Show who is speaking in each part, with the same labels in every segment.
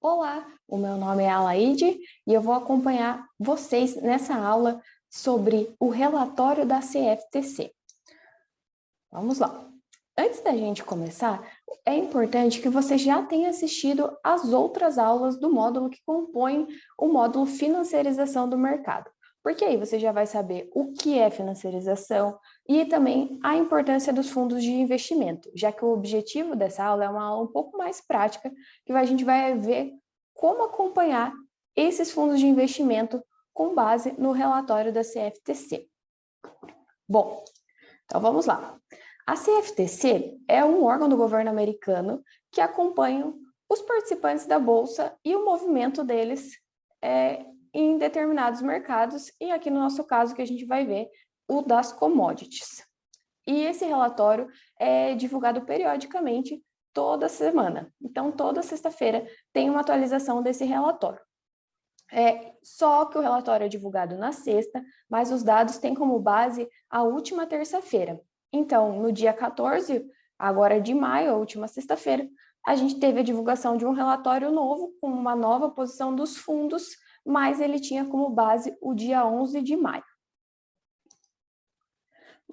Speaker 1: Olá, o meu nome é Alaide e eu vou acompanhar vocês nessa aula sobre o relatório da CFTC. Vamos lá. Antes da gente começar, é importante que você já tenha assistido às outras aulas do módulo que compõem o módulo Financiarização do Mercado, porque aí você já vai saber o que é financiarização e também a importância dos fundos de investimento, já que o objetivo dessa aula é uma aula um pouco mais prática, que a gente vai ver como acompanhar esses fundos de investimento com base no relatório da CFTC. Bom, então vamos lá. A CFTC é um órgão do governo americano que acompanha os participantes da Bolsa e o movimento deles em determinados mercados, e aqui no nosso caso que a gente vai ver o das commodities. E esse relatório é divulgado periodicamente toda semana. Então, toda sexta-feira tem uma atualização desse relatório. Só que o relatório é divulgado na sexta, mas os dados têm como base a última terça-feira. Então, no dia 14, agora de maio, a última sexta-feira, a gente teve a divulgação de um relatório novo, com uma nova posição dos fundos, mas ele tinha como base o dia 11 de maio.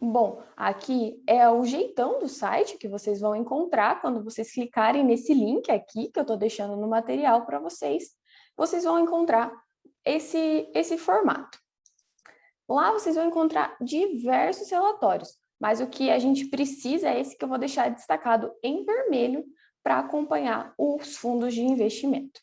Speaker 1: Bom, aqui é o jeitão do site que vocês vão encontrar quando vocês clicarem nesse link aqui, que eu estou deixando no material para vocês. Vocês vão encontrar esse formato. Lá vocês vão encontrar diversos relatórios, mas o que a gente precisa é esse que eu vou deixar destacado em vermelho para acompanhar os fundos de investimento.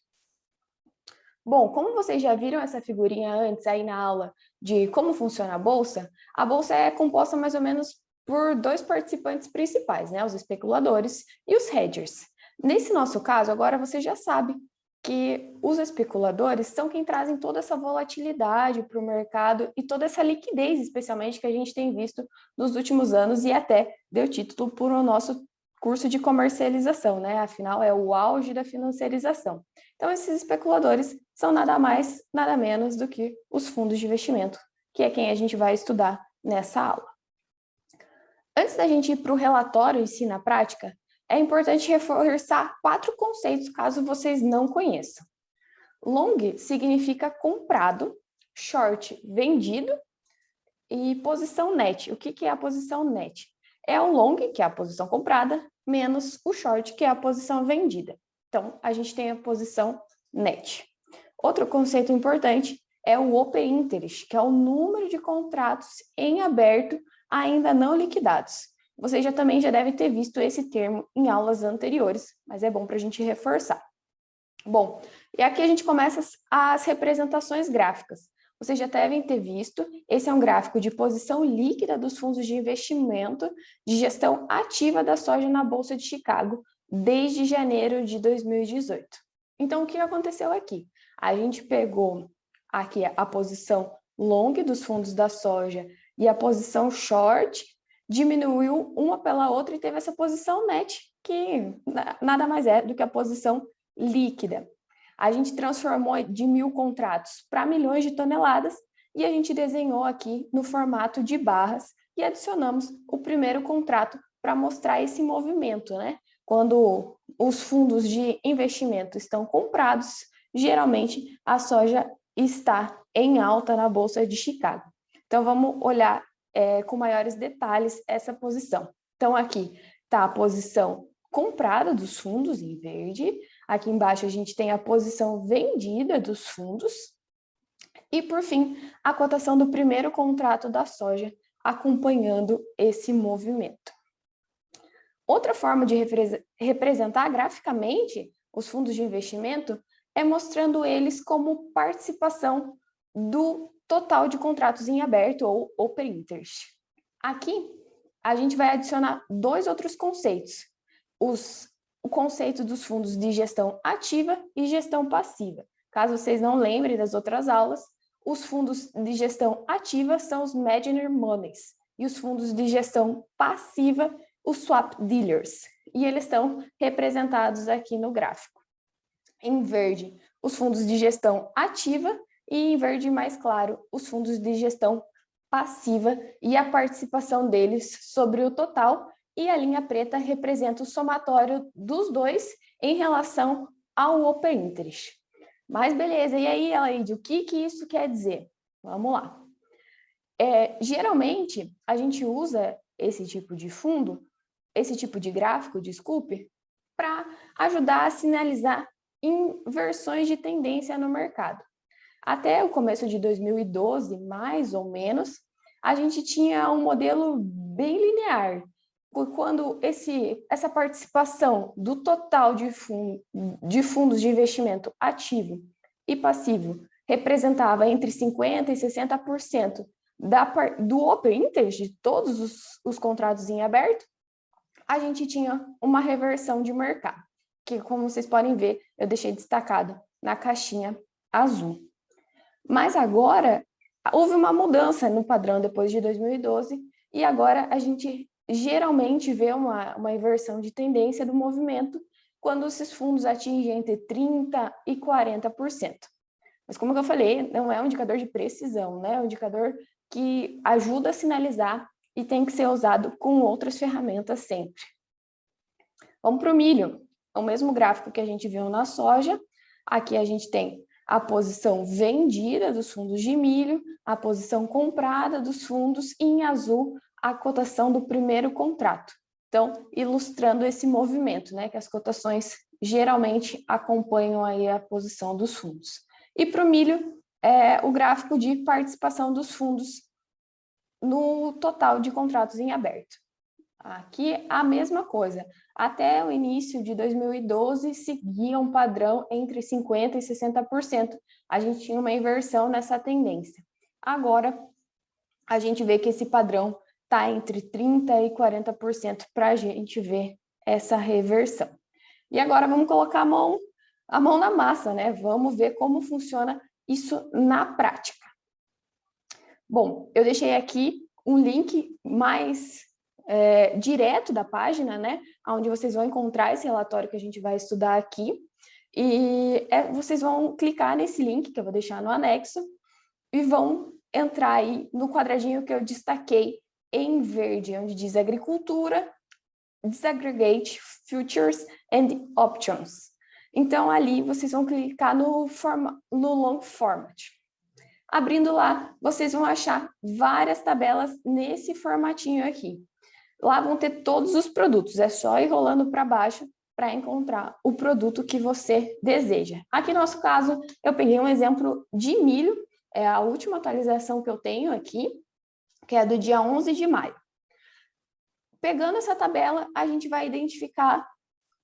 Speaker 1: Bom, como vocês já viram essa figurinha antes aí na aula de como funciona a bolsa é composta mais ou menos por dois participantes principais, né? Os especuladores e os hedgers. Nesse nosso caso, agora você já sabe que os especuladores são quem trazem toda essa volatilidade para o mercado e toda essa liquidez, especialmente, que a gente tem visto nos últimos anos e até deu título para o nosso curso de comercialização, né? Afinal, é o auge da financiarização. Então, esses especuladores são nada mais, nada menos do que os fundos de investimento, que é quem a gente vai estudar nessa aula. Antes da gente ir para o relatório em si na prática, é importante reforçar 4 conceitos, caso vocês não conheçam. Long significa comprado, short, vendido, e posição net. O que é a posição net? É o long, que é a posição comprada, menos o short, que é a posição vendida. Então, a gente tem a posição net. Outro conceito importante é o open interest, que é o número de contratos em aberto ainda não liquidados. Vocês também já devem ter visto esse termo em aulas anteriores, mas é bom para a gente reforçar. Bom, e aqui a gente começa as representações gráficas. Vocês já devem ter visto, esse é um gráfico de posição líquida dos fundos de investimento de gestão ativa da soja na Bolsa de Chicago desde janeiro de 2018. Então, o que aconteceu aqui? A gente pegou aqui a posição long dos fundos da soja e a posição short, diminuiu uma pela outra e teve essa posição net, que nada mais é do que a posição líquida. A gente transformou de 1.000 contratos para milhões de toneladas e a gente desenhou aqui no formato de barras e adicionamos o primeiro contrato para mostrar esse movimento, né? Quando os fundos de investimento estão comprados, geralmente a soja está em alta na Bolsa de Chicago. Então, vamos olhar com maiores detalhes essa posição. Então, aqui está a posição comprada dos fundos em verde. Aqui embaixo a gente tem a posição vendida dos fundos. E, por fim, a cotação do primeiro contrato da soja acompanhando esse movimento. Outra forma de representar graficamente os fundos de investimento é mostrando eles como participação do total de contratos em aberto ou open interest. Aqui, a gente vai adicionar 2 outros conceitos. O conceito dos fundos de gestão ativa e gestão passiva. Caso vocês não lembrem das outras aulas, os fundos de gestão ativa são os Margin Monies e os fundos de gestão passiva, os Swap Dealers. E eles estão representados aqui no gráfico. Em verde, os fundos de gestão ativa e em verde mais claro, os fundos de gestão passiva e a participação deles sobre o total, e a linha preta representa o somatório dos dois em relação ao Open Interest. Mas beleza, e aí, Elaide, o que isso quer dizer? Vamos lá. Geralmente, a gente usa esse tipo de fundo, esse tipo de gráfico, desculpe, para ajudar a sinalizar inversões de tendência no mercado. Até o começo de 2012, mais ou menos, a gente tinha um modelo bem linear, quando essa participação do total de fundos de investimento ativo e passivo representava entre 50% e 60% do Open Interest, de todos os contratos em aberto, a gente tinha uma reversão de mercado, que, como vocês podem ver, eu deixei destacado na caixinha azul. Mas agora, houve uma mudança no padrão depois de 2012, e agora a gente geralmente vê uma inversão de tendência do movimento quando esses fundos atingem entre 30% e 40%. Mas como eu falei, não é um indicador de precisão, né? É um indicador que ajuda a sinalizar e tem que ser usado com outras ferramentas sempre. Vamos para o milho. É o mesmo gráfico que a gente viu na soja. Aqui a gente tem a posição vendida dos fundos de milho, a posição comprada dos fundos e em azul a cotação do primeiro contrato. Então, ilustrando esse movimento, né, que as cotações geralmente acompanham aí a posição dos fundos. E para o milho, o gráfico de participação dos fundos no total de contratos em aberto. Aqui a mesma coisa. Até o início de 2012 seguia um padrão entre 50% e 60%. A gente tinha uma inversão nessa tendência. Agora, a gente vê que esse padrão está entre 30% e 40% para a gente ver essa reversão. E agora vamos colocar a mão na massa, né? Vamos ver como funciona isso na prática. Bom, eu deixei aqui um link mais direto da página, né? Onde vocês vão encontrar esse relatório que a gente vai estudar aqui. E vocês vão clicar nesse link que eu vou deixar no anexo e vão entrar aí no quadradinho que eu destaquei em verde, onde diz agricultura, disaggregate, futures and options. Então, ali vocês vão clicar no long format. Abrindo lá, vocês vão achar várias tabelas nesse formatinho aqui. Lá vão ter todos os produtos, é só ir rolando para baixo para encontrar o produto que você deseja. Aqui no nosso caso, eu peguei um exemplo de milho, é a última atualização que eu tenho aqui, que é do dia 11 de maio. Pegando essa tabela, a gente vai identificar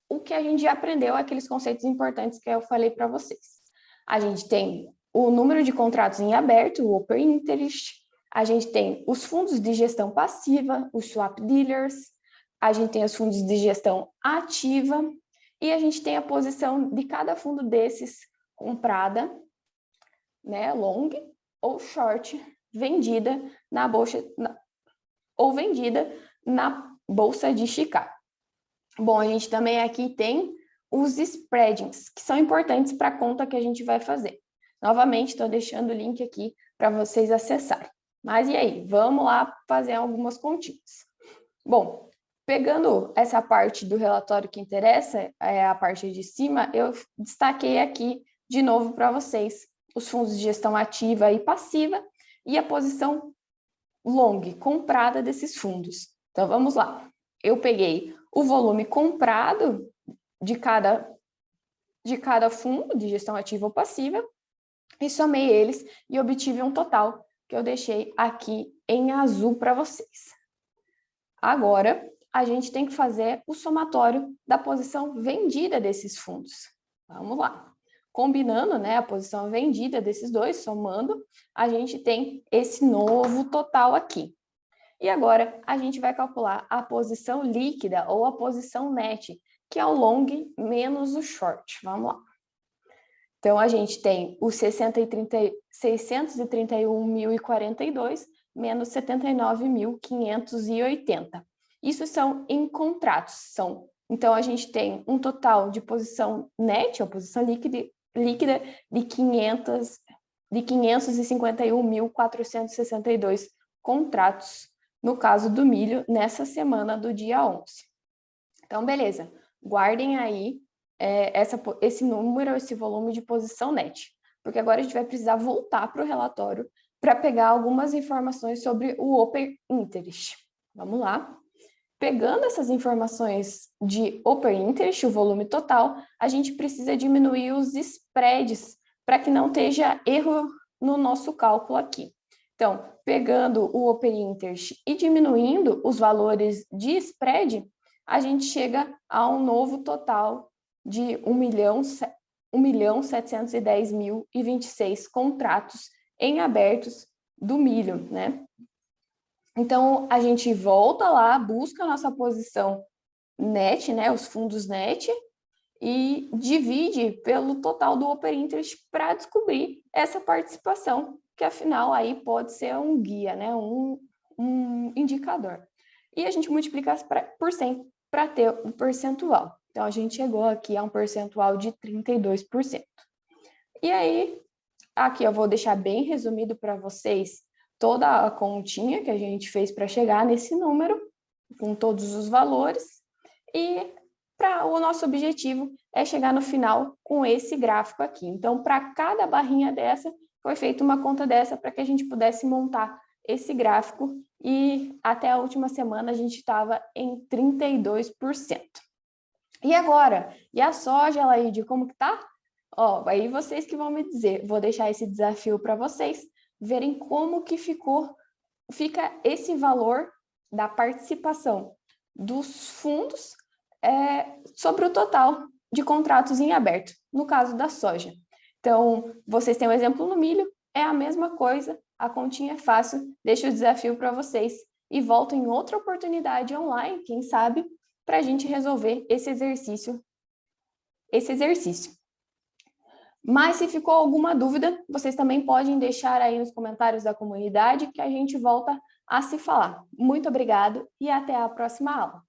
Speaker 1: o que a gente já aprendeu, aqueles conceitos importantes que eu falei para vocês. A gente tem o número de contratos em aberto, o Open Interest, a gente tem os fundos de gestão passiva, os swap dealers, a gente tem os fundos de gestão ativa e a gente tem a posição de cada fundo desses comprada, né, long ou short, vendida na bolsa de Chicago. Bom, a gente também aqui tem os spreadings, que são importantes para a conta que a gente vai fazer. Novamente, estou deixando o link aqui para vocês acessarem. Mas e aí? Vamos lá fazer algumas continhas. Bom, pegando essa parte do relatório que interessa, a parte de cima, eu destaquei aqui de novo para vocês os fundos de gestão ativa e passiva e a posição long, comprada desses fundos. Então, vamos lá. Eu peguei o volume comprado de cada fundo de gestão ativa ou passiva e somei eles e obtive um total que eu deixei aqui em azul para vocês. Agora, a gente tem que fazer o somatório da posição vendida desses fundos. Vamos lá. Combinando, né, a posição vendida desses dois, somando, a gente tem esse novo total aqui. E agora, a gente vai calcular a posição líquida ou a posição net, que é o long menos o short. Vamos lá. Então, a gente tem os 631.042 menos 79.580. Isso são em contratos. Então, a gente tem um total de posição net, ou posição líquida, de 551.462 contratos, no caso do milho, nessa semana do dia 11. Então, beleza. Guardem aí esse número, esse volume de posição net. Porque agora a gente vai precisar voltar para o relatório para pegar algumas informações sobre o Open Interest. Vamos lá. Pegando essas informações de Open Interest, o volume total, a gente precisa diminuir os spreads para que não esteja erro no nosso cálculo aqui. Então, pegando o Open Interest e diminuindo os valores de spread, a gente chega a um novo total de 1.710.026 contratos em abertos do milho, né? Então, a gente volta lá, busca a nossa posição net, né, os fundos net, e divide pelo total do Open Interest para descobrir essa participação, que afinal aí pode ser um guia, né, um indicador. E a gente multiplica por 100 para ter o percentual. Então, a gente chegou aqui a um percentual de 32%. E aí, aqui eu vou deixar bem resumido para vocês toda a continha que a gente fez para chegar nesse número, com todos os valores, e o nosso objetivo é chegar no final com esse gráfico aqui. Então, para cada barrinha dessa, foi feita uma conta dessa para que a gente pudesse montar esse gráfico, e até a última semana a gente estava em 32%. E agora? E a soja, Laíde, como que tá? Ó, aí vocês que vão me dizer, vou deixar esse desafio para vocês verem como que fica esse valor da participação dos fundos sobre o total de contratos em aberto, no caso da soja. Então, vocês têm um exemplo no milho, é a mesma coisa, a continha é fácil, deixo o desafio para vocês e volto em outra oportunidade online, quem sabe, para a gente resolver esse exercício. Mas se ficou alguma dúvida, vocês também podem deixar aí nos comentários da comunidade que a gente volta a se falar. Muito obrigado e até a próxima aula.